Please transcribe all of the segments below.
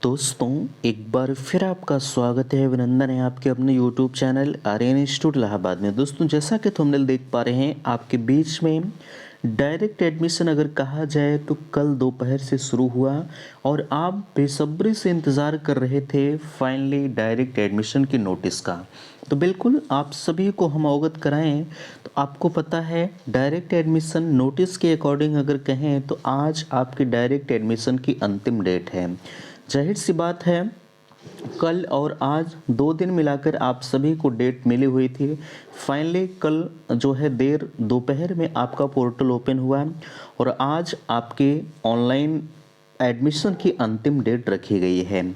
दोस्तों, एक बार फिर आपका स्वागत है, अभिनंदन है आपके अपने YouTube channel Aryan institute Allahabad में। दोस्तों, जैसा कि थंबनेल देख पा रहे हैं, आपके बीच में डायरेक्ट एडमिशन अगर कहा जाए तो कल दोपहर से शुरू हुआ और आप बेसब्री से इंतज़ार कर रहे थे फाइनली डायरेक्ट एडमिशन की नोटिस का। तो बिल्कुल आप सभी को हम अवगत कराएं तो आपको पता है डायरेक्ट एडमिशन नोटिस के अकॉर्डिंग अगर कहें तो आज आपकी डायरेक्ट एडमिशन की अंतिम डेट है। जाहिर सी बात है, कल और आज 2 दिन मिलाकर आप सभी को डेट मिली हुई थी। फाइनली कल जो है देर दोपहर में आपका पोर्टल ओपन हुआ और आज आपके ऑनलाइन एडमिशन की अंतिम डेट रखी गई है।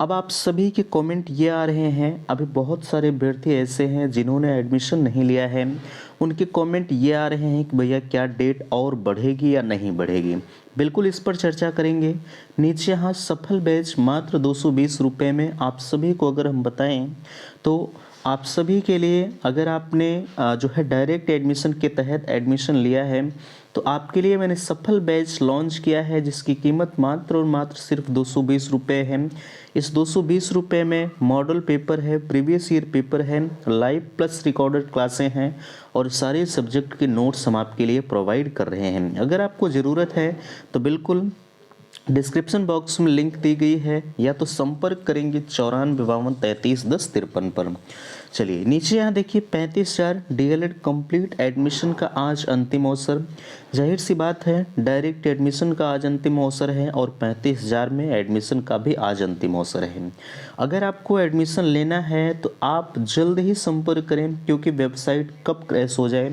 अब आप सभी के कमेंट ये आ रहे हैं, अभी बहुत सारे अभ्यर्थी ऐसे हैं जिन्होंने एडमिशन नहीं लिया है, उनके कमेंट ये आ रहे हैं कि भैया क्या डेट और बढ़ेगी या नहीं बढ़ेगी। बिल्कुल इस पर चर्चा करेंगे। नीचे यहाँ सफल बैच मात्र 220 रुपये में आप सभी को अगर हम बताएं तो आप सभी के लिए अगर आपने जो है डायरेक्ट एडमिशन के तहत एडमिशन लिया है तो आपके लिए मैंने सफल बैच लॉन्च किया है जिसकी कीमत मात्र और मात्र सिर्फ 220 रुपये है। इस 220 रुपये में मॉडल पेपर है, प्रीवियस ईयर पेपर है, लाइव प्लस रिकॉर्डेड क्लासें हैं और सारे सब्जेक्ट के नोट्स हम आपके लिए प्रोवाइड कर रहे हैं। अगर आपको ज़रूरत है तो बिल्कुल डिस्क्रिप्शन बॉक्स में लिंक दी गई है या तो संपर्क करेंगे 9452331053 पर। चलिए नीचे यहाँ देखिए 35,000 डीएलएड कंप्लीट एडमिशन का आज अंतिम अवसर। जाहिर सी बात है डायरेक्ट एडमिशन का आज अंतिम अवसर है और 35,000 में एडमिशन का भी आज अंतिम अवसर है। अगर आपको एडमिशन लेना है तो आप जल्द ही संपर्क करें क्योंकि वेबसाइट कब क्रैश हो जाए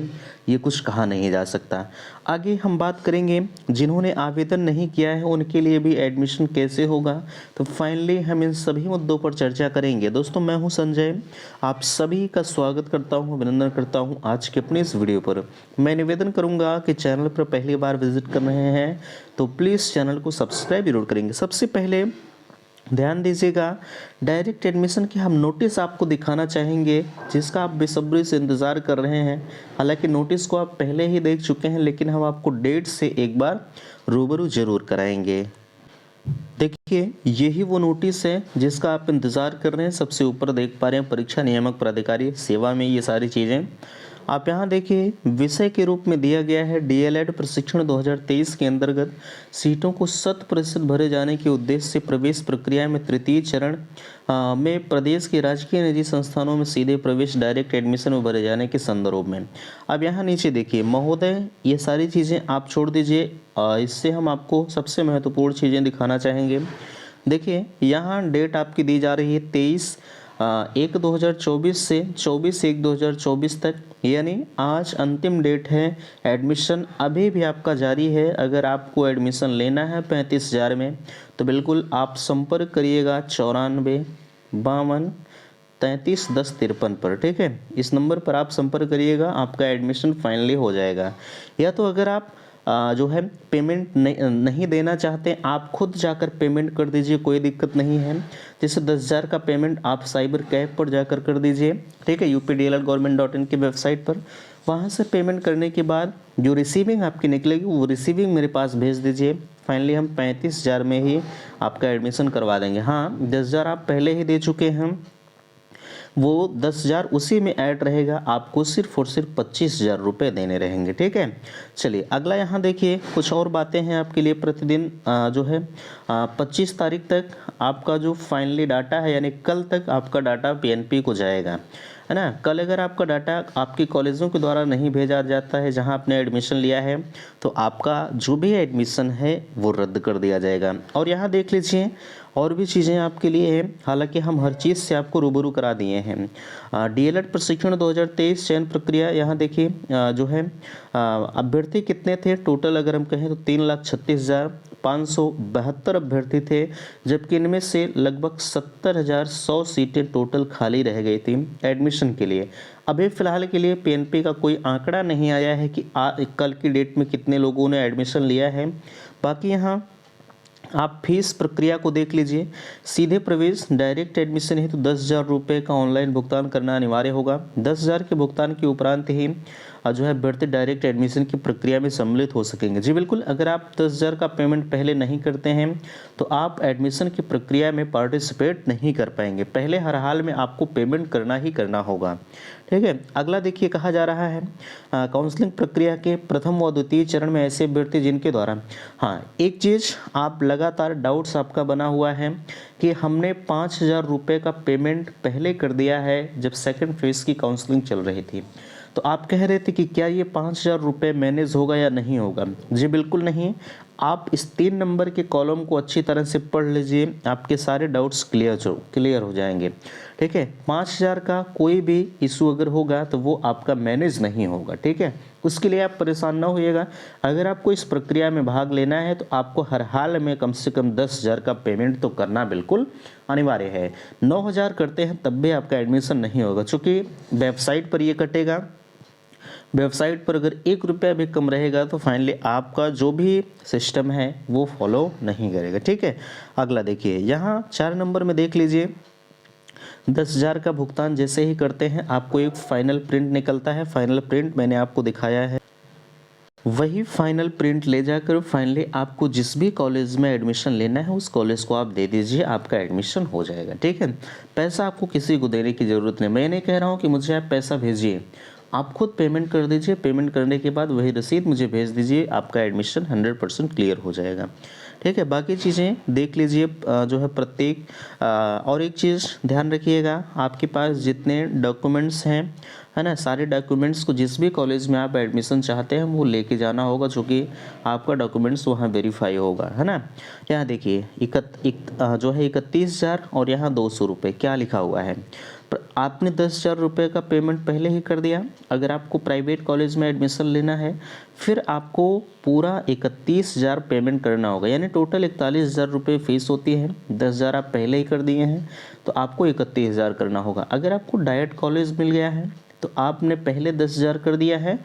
ये कुछ कहा नहीं जा सकता। आगे हम बात करेंगे जिन्होंने आवेदन नहीं किया है उनके लिए भी एडमिशन कैसे होगा, तो फाइनली हम इन सभी मुद्दों पर चर्चा करेंगे। दोस्तों, मैं हूं संजय, आप सभी का स्वागत करता हूं, अभिनंदन करता हूं आज के अपने इस वीडियो पर। मैं निवेदन करूंगा कि चैनल पर पहली बार विजिट कर रहे हैं तो प्लीज़ चैनल को सब्सक्राइब जरूर करेंगे। सबसे पहले ध्यान दीजिएगा, डायरेक्ट एडमिशन की हम नोटिस आपको दिखाना चाहेंगे जिसका आप बेसब्री से इंतज़ार कर रहे हैं। हालांकि नोटिस को आप पहले ही देख चुके हैं लेकिन हम आपको डेट से एक बार रूबरू जरूर कराएंगे। देखिए, यही वो नोटिस है जिसका आप इंतज़ार कर रहे हैं। सबसे ऊपर देख पा रहे हैं परीक्षा नियामक प्राधिकारी सेवा में ये सारी चीज़ें आप यहाँ देखिए विषय के रूप में दिया गया है। डीएलएड प्रशिक्षण 2023 के अंतर्गत सीटों को 100% भरे जाने के उद्देश्य से प्रवेश प्रक्रिया में तृतीय चरण में प्रदेश के राजकीय निजी संस्थानों में सीधे प्रवेश डायरेक्ट एडमिशन में भरे जाने के संदर्भ में। अब यहाँ नीचे देखिए महोदय, ये सारी चीज़ें आप छोड़ दीजिए, इससे हम आपको सबसे महत्वपूर्ण चीज़ें दिखाना चाहेंगे। देखिए यहाँ डेट आपकी दी जा रही है 23/1/2024 से 24/1/2024 तक, यानी आज अंतिम डेट है। एडमिशन अभी भी आपका जारी है। अगर आपको एडमिशन लेना है 35,000 में तो बिल्कुल आप संपर्क करिएगा 9452331053 पर। ठीक है, इस नंबर पर आप संपर्क करिएगा, आपका एडमिशन फाइनली हो जाएगा। या तो अगर आप जो है पेमेंट नहीं देना चाहते, आप खुद जाकर पेमेंट कर दीजिए, कोई दिक्कत नहीं है। जैसे 10,000 का पेमेंट आप साइबर कैफ पर जाकर कर दीजिए, ठीक है, updlr.government.in की वेबसाइट पर। वहाँ से पेमेंट करने के बाद जो रिसीविंग आपकी निकलेगी वो रिसीविंग मेरे पास भेज दीजिए। फाइनली हम 35,000 में ही आपका एडमिशन करवा देंगे। हाँ, 10,000 आप पहले ही दे चुके हैं, वो 10,000 उसी में ऐड रहेगा, आपको सिर्फ और सिर्फ 25,000 रुपये देने रहेंगे। ठीक है, चलिए अगला यहाँ देखिए कुछ और बातें हैं आपके लिए। प्रतिदिन जो है 25 तारीख तक आपका जो फाइनली डाटा है, यानी कल तक आपका डाटा पीएनपी को जाएगा, है ना। कल अगर आपका डाटा आपके कॉलेजों के द्वारा नहीं भेजा जाता है जहां आपने एडमिशन लिया है तो आपका जो भी एडमिशन है वो रद्द कर दिया जाएगा। और यहाँ देख लीजिए और भी चीज़ें आपके लिए हैं, हालांकि हम हर चीज़ से आपको रूबरू करा दिए हैं। डीएलएड प्रशिक्षण 2023 चयन प्रक्रिया, यहाँ देखिए जो है अभ्यर्थी कितने थे टोटल, अगर हम कहें तो 3,36,572 अभ्यर्थी थे, जबकि इनमें से लगभग 70,100 सीटें टोटल खाली रह गई थी एडमिशन के लिए। अभी फ़िलहाल के लिए पीएनपी का कोई आंकड़ा नहीं आया है कि कल की डेट में कितने लोगों ने एडमिशन लिया है। बाकी यहाँ आप फीस प्रक्रिया को देख लीजिए। सीधे प्रवेश डायरेक्ट एडमिशन है तो 10,000 रुपये का ऑनलाइन भुगतान करना अनिवार्य होगा। 10,000 के भुगतान के उपरांत ही जो है बढ़ते डायरेक्ट एडमिशन की प्रक्रिया में सम्मिलित हो सकेंगे। जी बिल्कुल, अगर आप 10,000 का पेमेंट पहले नहीं करते हैं तो आप एडमिशन की प्रक्रिया में पार्टिसिपेट नहीं कर पाएंगे। पहले हर हाल में आपको पेमेंट करना ही करना होगा। ठीक है, अगला देखिए कहा जा रहा है काउंसलिंग प्रक्रिया के प्रथम व द्वितीय चरण में ऐसे अभ्यर्थी जिनके द्वारा, हाँ एक चीज़ आप लगातार डाउट्स आपका बना हुआ है कि हमने 5,000 रुपये का पेमेंट पहले कर दिया है जब सेकंड फेज़ की काउंसलिंग चल रही थी, तो आप कह रहे थे कि क्या ये 5,000 रुपये मैनेज होगा या नहीं होगा। जी बिल्कुल नहीं, आप इस 3 नंबर के कॉलम को अच्छी तरह से पढ़ लीजिए, आपके सारे डाउट्स क्लियर हो जाएंगे। ठीक है, 5,000 का कोई भी इशू अगर होगा तो वो आपका मैनेज नहीं होगा। ठीक है, उसके लिए आप परेशान ना होइएगा। अगर आपको इस प्रक्रिया में भाग लेना है तो आपको हर हाल में कम से कम 10,000 का पेमेंट तो करना बिल्कुल अनिवार्य है। 9,000 करते हैं तब भी आपका एडमिशन नहीं होगा, चूँकि वेबसाइट पर ये कटेगा। वेबसाइट पर अगर 1 रुपया भी कम रहेगा तो फाइनली आपका जो भी सिस्टम है वो फॉलो नहीं करेगा। ठीक है, अगला देखिए यहाँ 4 नंबर में देख लीजिए, 10,000 का भुगतान जैसे ही करते हैं आपको एक फाइनल प्रिंट निकलता है। फाइनल प्रिंट मैंने आपको दिखाया है, वही फाइनल प्रिंट ले जाकर फाइनली आपको जिस भी कॉलेज में एडमिशन लेना है उस कॉलेज को आप दे दीजिए, आपका एडमिशन हो जाएगा। ठीक है, पैसा आपको किसी को देने की ज़रूरत नहीं। मैं नहीं कह रहा हूँ कि मुझे आप पैसा भेजिए, आप खुद पेमेंट कर दीजिए। पेमेंट करने के बाद वही रसीद मुझे भेज दीजिए, आपका एडमिशन 100% क्लियर हो जाएगा। ठीक है, बाकी चीज़ें देख लीजिए जो है प्रत्येक और एक चीज़ ध्यान रखिएगा, आपके पास जितने डॉक्यूमेंट्स हैं है ना, सारे डॉक्यूमेंट्स को जिस भी कॉलेज में आप एडमिशन चाहते हैं वो लेके जाना होगा, जो कि आपका डॉक्यूमेंट्स वहाँ वेरीफाई होगा, है ना। यहाँ देखिए जो है 31,000 और यहाँ 200 रुपये क्या लिखा हुआ है। आपने 10,000 रुपये का पेमेंट पहले ही कर दिया। अगर आपको प्राइवेट कॉलेज में एडमिशन लेना है फिर आपको पूरा 31,000 पेमेंट करना होगा, यानी टोटल 41,000 रुपये फीस होती है। 10,000 आप पहले ही कर दिए हैं तो आपको 31,000 करना होगा। अगर आपको डायरेक्ट कॉलेज मिल गया है तो आपने पहले 10,000 कर दिया है,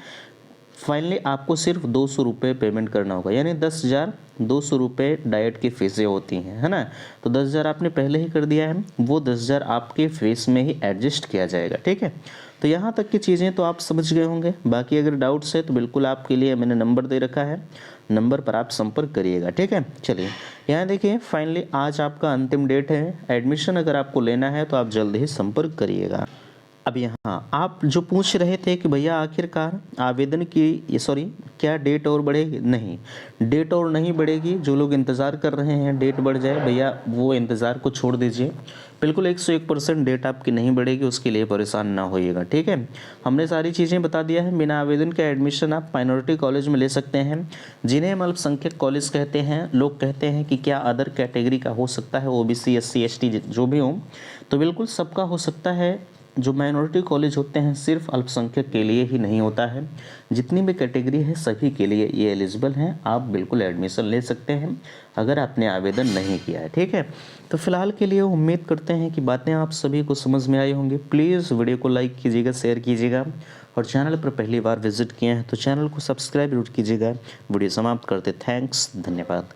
फाइनली आपको सिर्फ 200 रुपये पेमेंट करना होगा, यानी 10,200 रुपये डाइट की फ़ीसें होती हैं, है ना। तो 10,000 आपने पहले ही कर दिया है, वो 10,000 आपके फीस में ही एडजस्ट किया जाएगा। ठीक है, तो यहाँ तक की चीज़ें तो आप समझ गए होंगे। बाकी अगर डाउट्स है तो बिल्कुल आपके लिए मैंने नंबर दे रखा है, नंबर पर आप संपर्क करिएगा। ठीक है, चलिए यहाँ देखिए फाइनली आज आपका अंतिम डेट है एडमिशन। अगर आपको लेना है तो आप जल्द ही संपर्क करिएगा। अब यहाँ आप जो पूछ रहे थे कि भैया आखिरकार आवेदन की क्या डेट और बढ़ेगी, नहीं डेट और नहीं बढ़ेगी। जो लोग इंतज़ार कर रहे हैं डेट बढ़ जाए, भैया वो इंतज़ार को छोड़ दीजिए। बिल्कुल 101% डेट आपकी नहीं बढ़ेगी, उसके लिए परेशान ना होइएगा। ठीक है, हमने सारी चीज़ें बता दिया है। बिना आवेदन का एडमिशन आप माइनॉरिटी कॉलेज में ले सकते हैं, जिन्हें हम अल्पसंख्यक कॉलेज कहते हैं। लोग कहते हैं कि क्या अदर कैटेगरी का हो सकता है, OBC SC ST जो भी हो, तो बिल्कुल सबका हो सकता है। जो माइनॉरिटी कॉलेज होते हैं सिर्फ अल्पसंख्यक के लिए ही नहीं होता है, जितनी भी कैटेगरी है सभी के लिए ये एलिजिबल हैं। आप बिल्कुल एडमिशन ले सकते हैं अगर आपने आवेदन नहीं किया है। ठीक है, तो फिलहाल के लिए उम्मीद करते हैं कि बातें आप सभी को समझ में आई होंगी। प्लीज़ वीडियो को लाइक कीजिएगा, शेयर कीजिएगा, और चैनल पर पहली बार विजिट किए हैं तो चैनल को सब्सक्राइब जरूर कीजिएगा। वीडियो समाप्त करते, थैंक्स, धन्यवाद।